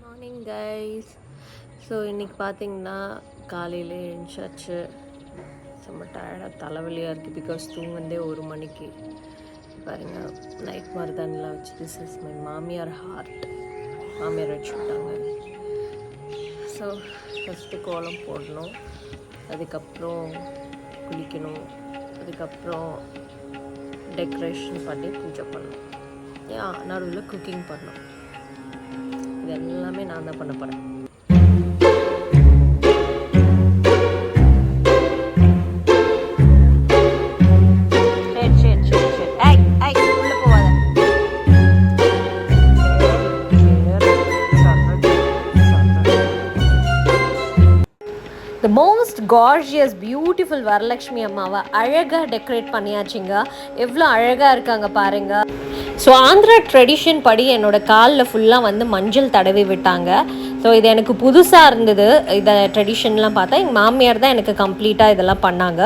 Morning guys. So இன்றைக்கி பார்த்தீங்கன்னா காலையில் எழுந்தாச்சு. செம்ம டயர்டாக தலைவலியாக இருக்குது. பிகாஸ் தூங்குந்தே 1 மணிக்கு. பாருங்கள், நைட் மருதானிலாம் வச்சு திஸ் இஸ் மை மாமியார் ஹார்ட். மாமியார் வச்சு விட்டாங்க. ஸோ ஃபஸ்ட்டு கோலம் போடணும், அதுக்கப்புறம் குளிக்கணும், அதுக்கப்புறம் டெக்கரேஷன் பண்ணி பூஜை பண்ணணும். நடுவில் குக்கிங் பண்ணணும். இது எல்லாமே நான் தான் பண்ண போகிறேன். The most gorgeous beautiful Varalakshmi அம்மாவை அழகாக டெக்கரேட் பண்ணியாச்சுங்க. எவ்வளோ அழகாக இருக்காங்க பாருங்கள். ஸோ ஆந்திரா ட்ரெடிஷன் படி என்னோடய காலில் ஃபுல்லாக வந்து மஞ்சள் தடவி விட்டாங்க. ஸோ இது எனக்கு புதுசாக இருந்தது. இதை ட்ரெடிஷன்லாம் பார்த்தா எங்கள் மாமியார் தான் எனக்கு கம்ப்ளீட்டாக இதெல்லாம் பண்ணாங்க.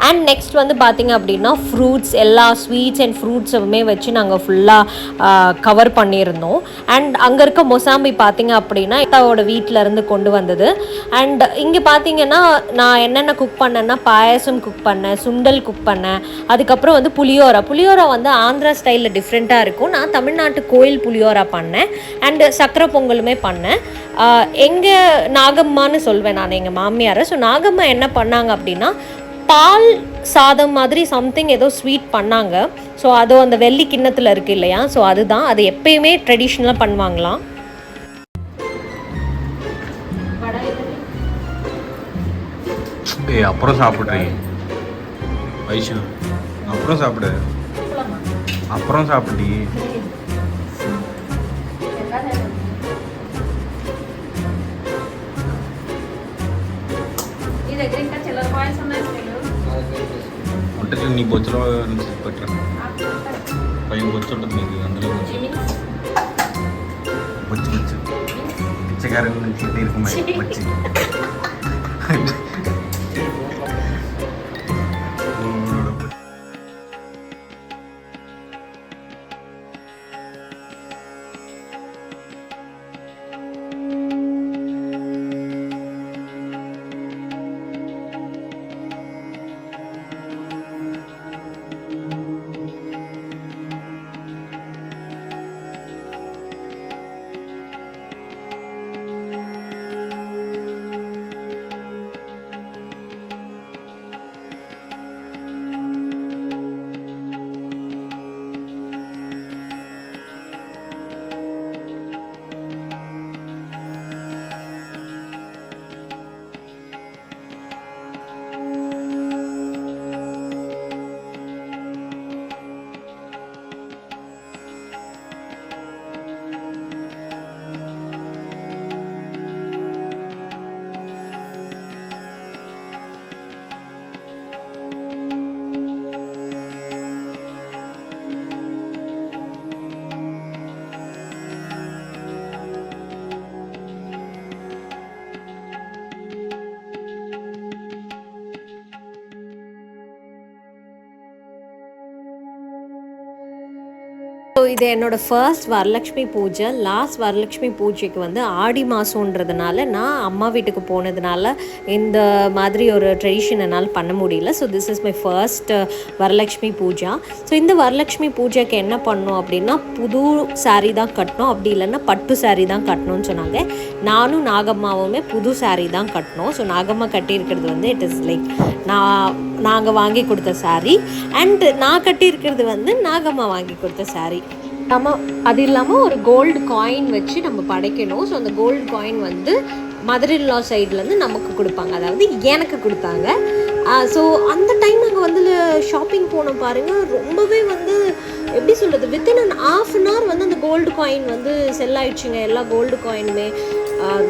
அண்ட் நெக்ஸ்ட் வந்து பார்த்திங்க அப்படின்னா ஃப்ரூட்ஸ், எல்லா ஸ்வீட்ஸ் அண்ட் ஃப்ரூட்ஸுமே வச்சு நாங்கள் ஃபுல்லாக கவர் பண்ணியிருந்தோம். அண்ட் அங்கே இருக்க மொசாம்பி பார்த்திங்க அப்படின்னா அத்தாவோட வீட்டிலேருந்து கொண்டு வந்தது. அண்ட் இங்கே பார்த்திங்கன்னா நான் என்னென்ன குக் பண்ணேன்னா பாயசம் குக் பண்ணேன், சுண்டல் குக் பண்ணேன், அதுக்கப்புறம் வந்து புளியோரா வந்து ஆந்திரா ஸ்டைலில் டிஃப்ரெண்ட்டாக இருக்கும். நான் தமிழ்நாட்டு கோயில் புளியோரா பண்ணேன். அண்டு சக்கரை பொங்கலுமே பண்ணேன். எங்கள் நாகம்மான்னு சொல்வேன் நான் எங்கள் மாமியாரை. ஸோ நாகம்மா என்ன பண்ணாங்க அப்படின்னா பால் சாதம் மாதிரி சம்திங் ஏதோ ஸ்வீட் பண்ணாங்க. ஸோ அது அந்த வெள்ளி கிண்ணத்தில் இருக்குது இல்லையா, ஸோ அதுதான் அது எப்பயுமே ட்ரெடிஷ்னலாக பண்ணுவாங்களாம். அப்புறம் சாப்பிட்றீங்க வைஷு, அப்புறம் சாப்பிடு, அப்புறம் சாப்பிடி. ఒంటరి నీ బొచ్చులో నుంచి పెట్టాను పైన బొచ్చు ఉంటుంది మీకు, అందులో బొచ్చు బొచ్చు పిచ్చగారం నుంచి తీర్పుమై వచ్చి ஸோ இது என்னோடய ஃபர்ஸ்ட் வரலக்ஷ்மி பூஜை. லாஸ்ட் வரலக்ஷ்மி பூஜைக்கு வந்து ஆடி மாதன்றதுனால நான் அம்மா வீட்டுக்கு போனதுனால இந்த மாதிரி ஒரு ட்ரெடிஷன் என்னால் பண்ண முடியல. So this is my first Varalakshmi Puja. So இந்த வரலக்ஷ்மி பூஜைக்கு என்ன பண்ணோம் அப்படின்னா புது சாரீ தான் கட்டணும், அப்படி இல்லைன்னா பட்டு சாரீ தான் கட்டணும்னு சொன்னாங்க. நானும் நாகம்மாவுமே புது சாரீ தான் கட்டணும். ஸோ நாகம்மா கட்டியிருக்கிறது வந்து இட் இஸ் லைக் நாங்கள் வாங்கி கொடுத்த சாரீ. அண்டு நான் கட்டியிருக்கிறது வந்து நாகம்மா வாங்கி கொடுத்த சாரீ. அது இல்லாமல் ஒரு கோல்டு காயின் வச்சு நம்ம படைக்கணும். ஸோ அந்த கோல்டு காயின் வந்து மதர் இன் லா சைட்லேருந்து நமக்கு கொடுப்பாங்க, அதாவது எனக்கு கொடுத்தாங்க. ஸோ அந்த டைம் நாங்கள் வந்து ஷாப்பிங் போனோம் பாருங்கள். ரொம்பவே வந்து எப்படி சொல்கிறது, வித்தின் அன் ½ an hour வந்து அந்த கோல்டு காயின் வந்து செல் ஆயிடுச்சுங்க. எல்லா கோல்டு காயினுமே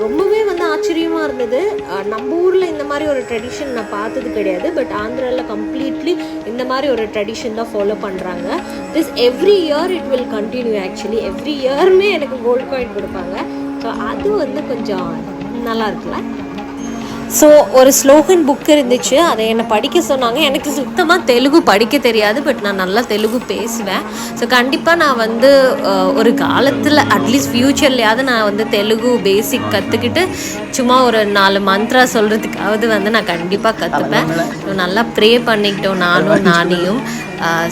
ரொம்பவே வந்து ஆச்சரியமாக இருந்தது. நம்ம ஊரில் இந்த மாதிரி ஒரு ட்ரெடிஷன் நான் பார்த்தது கிடையாது. பட் ஆந்திராவில் கம்ப்ளீட்லி இந்த மாதிரி ஒரு ட்ரெடிஷன் தான் ஃபாலோ பண்ணுறாங்க. This every year it will continue. Actually every இயருமே எனக்கு கோல்டு காயின் கொடுப்பாங்க. ஸோ அது வந்து கொஞ்சம் நல்லா இருக்குல்ல. ஸோ ஒரு ஸ்லோகன் புக் இருந்துச்சு, அதை என்னை படிக்க சொன்னாங்க. எனக்கு சுத்தமாக தெலுங்கு படிக்க தெரியாது, பட் நான் நல்லா தெலுங்கு பேசுவேன். ஸோ கண்டிப்பாக நான் வந்து ஒரு காலத்தில் அட்லீஸ்ட் ஃப்யூச்சர்லையாவது நான் வந்து தெலுங்கு பேசிக் கற்றுக்கிட்டு சும்மா ஒரு 4 மந்த்ரா சொல்கிறதுக்காவது வந்து நான் கண்டிப்பாக கற்றுப்பேன். ஸோ நல்லா ப்ரே பண்ணிக்கிட்டோம் நானும் நானியும்.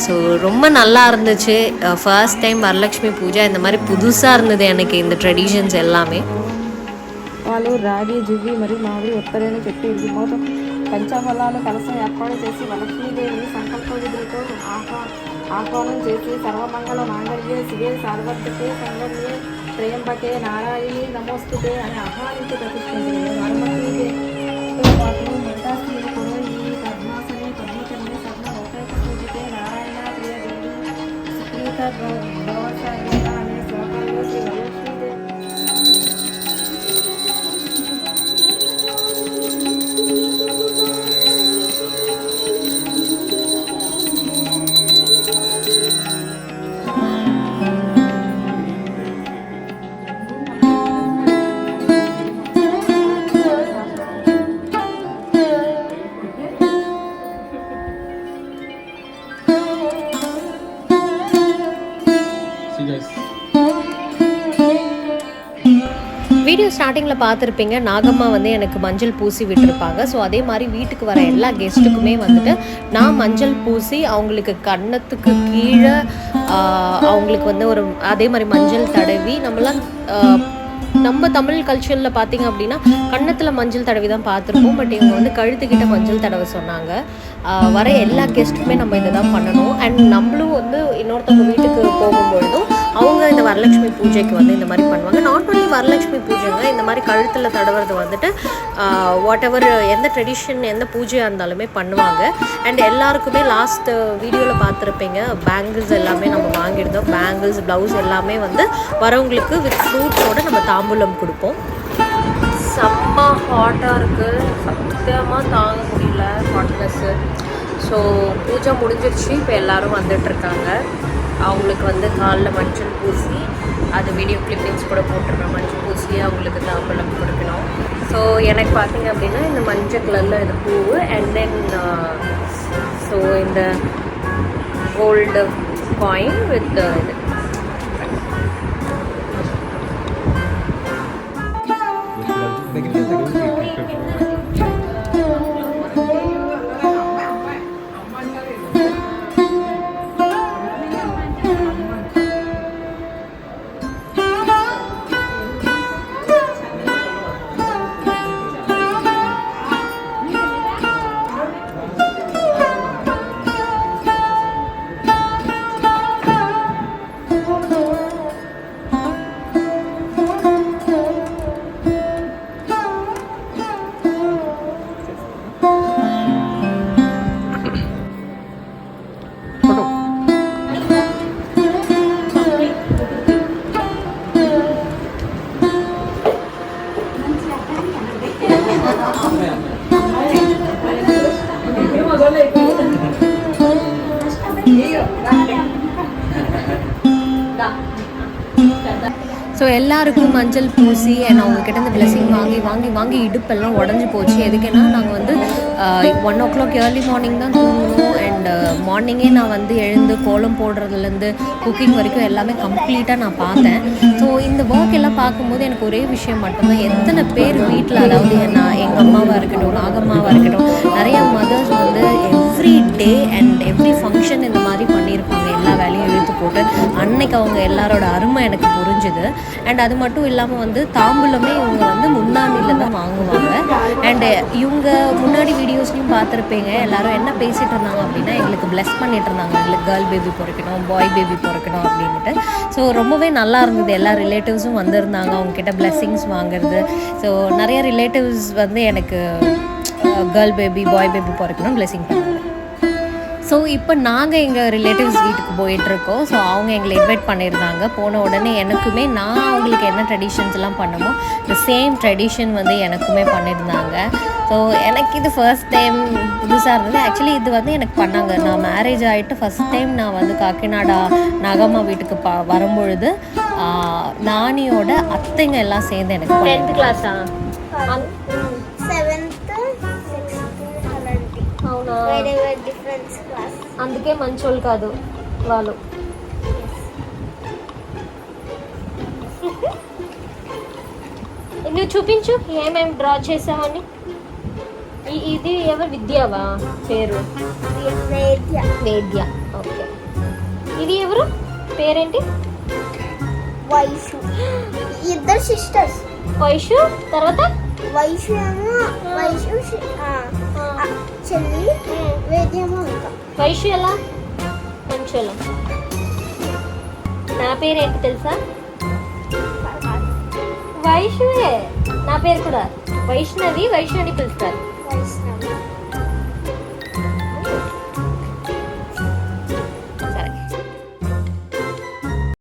ஸோ ரொம்ப நல்லா இருந்துச்சு. ஃபர்ஸ்ட் டைம் வரலட்சுமி பூஜை இந்த மாதிரி புதுசாக இருந்தது எனக்கு இந்த ட்ரெடிஷன்ஸ் எல்லாமே. పాలు రాగి జివ్వి మరియు మామిడి ఉత్తరైన చెట్టు ఇరిగిపోతూ పంచఫలాలు కలసం ఏర్పాటు చేసి వరలక్ష్మీదేవిని సంకల్ప విధులతో ఆహ్వానం చేసి సర్వమంగళ మాంగళ్యే శివే సార్వత్రికే సంగమ్యే త్రయంబకే నారాయణి నమోస్తుతే అని ఆహ్వానించి ప్రతిష్ఠించింది. వరలక్ష్మీదేవితో పాటు మిగతా స్త్రీలు కూడా ఈ పద్మాసని పద్మచర్ని సర్వ లోకైక పూజితే నారాయణ ప్రియదేవి సుప్రీత భవసాగేత అనే శ్లోకాల్లో శ్రీ వరలక్ష్మీదేవి வீடியோ ஸ்டார்டிங்கில் பார்த்துருப்பீங்க, நாகம்மா வந்து எனக்கு மஞ்சள் பூசி விட்டுருப்பாங்க. ஸோ அதே மாதிரி வீட்டுக்கு வர எல்லா கெஸ்ட்டுக்குமே வந்துட்டு நான் மஞ்சள் பூசி அவங்களுக்கு கன்னத்துக்கு கீழே அவங்களுக்கு வந்து ஒரு அதே மாதிரி மஞ்சள் தடவி நம்ம தமிழ் கல்ச்சரில் பார்த்திங்க அப்படின்னா கன்னத்தில் மஞ்சள் தடவி தான் பார்த்துருப்போம். பட் இவங்க வந்து கழுத்துக்கிட்ட மஞ்சள் தடவை சொன்னாங்க. வர எல்லா கெஸ்ட்டுக்குமே நம்ம இதை தான் பண்ணணும். அண்ட் நம்மளும் வந்து இன்னொருத்தவங்க வீட்டுக்கு போகும்பொழுதும் அவங்க இந்த வரலட்சுமி பூஜைக்கு வந்து இந்த மாதிரி பண்ணுவாங்க. நாட் ஒன்லி வரலட்சுமி பூஜைங்க, இந்த மாதிரி கழுத்தில் தடவுறது வந்துட்டு வாட் எவர் எந்த ட்ரெடிஷன் எந்த பூஜையாக இருந்தாலுமே பண்ணுவாங்க. அண்ட் எல்லாருக்குமே லாஸ்ட் வீடியோவில் பார்த்துருப்பீங்க, பேங்கிள்ஸ் எல்லாமே நம்ம வாங்கியிருந்தோம். பேங்கிள்ஸ் ப்ளவுஸ் எல்லாமே வந்து வரவங்களுக்கு வித் ஃப்ரூட்ஸோடு நம்ம தாம்பூலம் கொடுப்போம். செம்ம ஹாட்டாக இருக்குது, சத்தியமாக தாங்க முடியல ஹாட்னஸ்ஸு. ஸோ பூஜை முடிஞ்சிருச்சு. இப்போ எல்லோரும் வந்துட்டுருக்காங்க. அவங்களுக்கு வந்து காலில் மஞ்சள் பூசி அது வீடியோ கிளிப்பிங்ஸ் கூட போட்டுருக்கோம். மஞ்சள் பூசி அவங்களுக்கு தாம்பூலம் கொடுக்கணும். ஸோ எனக்கு பார்த்திங்க அப்படின்னா இந்த மஞ்சள் கலரில் இது பூ அண்ட் தென் ஸோ இந்த கோல்டு காயின் வித் இது ஸோ எல்லாருக்கும் மஞ்சள் பூசி அண்ட் அவங்கக்கிட்ட இந்த பிளெஸிங் வாங்கி வாங்கி வாங்கி இடுப்பெல்லாம் உடஞ்சி போச்சு. எதுக்குன்னா நாங்கள் வந்து 1 o'clock ஏர்லி மார்னிங் தான் தூங்கணும். அண்ட் மார்னிங்கே நான் வந்து எழுந்து கோலம் போடுறதுலேருந்து குக்கிங் வரைக்கும் எல்லாமே கம்ப்ளீட்டாக நான் பார்த்தேன். ஸோ இந்த ஒர்க் எல்லாம் பார்க்கும்போது எனக்கு ஒரே விஷயம் மட்டும்தான், எத்தனை பேர் வீட்டில், அதாவது எங்கள் அம்மாவாக இருக்கட்டும், நாகம்மாவாக இருக்கட்டும், நிறையா மதர்ஸ் வந்து every day and every function இந்த மாதிரி பண்ணியிருப்பாங்க. எல்லா வேலையும் இழுத்து போட்டு அன்னைக்கு அவங்க எல்லாரோட அருமை எனக்கு புரிஞ்சுது. அண்ட் அது மட்டும் இல்லாமல் வந்து தாம்பூலமே இவங்க வந்து முந்தானியில் தான் வாங்குவாங்க. அண்டு இவங்க முன்னாடி வீடியோஸ்லையும் பார்த்துருப்பீங்க, எல்லோரும் என்ன பேசிகிட்டு இருந்தாங்க அப்படின்னா எங்களுக்கு பிளெஸ் பண்ணிட்டு இருந்தாங்க, எங்களுக்கு கேர்ள் பேபி பிறக்கணும், பாய் பேபி பிறக்கணும் அப்படின்ட்டு. ஸோ ரொம்பவே நல்லா இருந்தது. எல்லா ரிலேட்டிவ்ஸும் வந்திருந்தாங்க, அவங்கக்கிட்ட பிளெஸ்ஸிங்ஸ் வாங்குறது. ஸோ நிறைய ரிலேட்டிவ்ஸ் வந்து எனக்கு கேர்ள் பேபி பாய் பேபி பிறக்கணும் பிளெஸ்ஸிங் பண்ணாங்க. ஸோ இப்போ நாங்கள் எங்கள் ரிலேட்டிவ்ஸ் வீட்டுக்கு போயிட்டுருக்கோம். ஸோ அவங்க எங்களை இன்வைட் பண்ணியிருந்தாங்க. போன உடனே எனக்குமே நான் அவங்களுக்கு என்ன ட்ரெடிஷன்ஸ்லாம் பண்ணமோ இந்த சேம் ட்ரெடிஷன் வந்து எனக்குமே பண்ணியிருந்தாங்க. ஸோ எனக்கு இது ஃபர்ஸ்ட் டைம் புதுசாக இருந்தது. ஆக்சுவலி இது வந்து எனக்கு பண்ணாங்க, நான் மேரேஜ் ஆகிட்டு ஃபஸ்ட் டைம் நான் வந்து காக்கிநாடா நாகம்மா வீட்டுக்கு வரும்பொழுது நானியோட அத்தைங்க எல்லாம் சேர்ந்து எனக்கு 10th கிளாஸா 7th వేరే వేరే డిఫరెన్స్ క్లాస్. అందుకే మంచోళ్ళు కాదు వాళ్ళు. నువ్వు చూపించు ఏమేమి డ్రా చేసావని. ఇది ఎవరు? విద్యావా పేరు? వేద్య. వేద్య. ఓకే. ఇది ఎవరు పేరేంటి? వైషు. ఇద్దరు సిస్టర్స్. వైషు. తర్వాత వైషు ఏమో వైషు చెల్లి, వేద్యమో ఇంకా. వైషు ఎలా? మంచోళ్ళం. నా పేరేంటి తెలుసా? వైష్ణవే. నా పేరు కూడా వైష్ణవి. వైష్ణవి పిలుస్తారు. వైష్ణవి.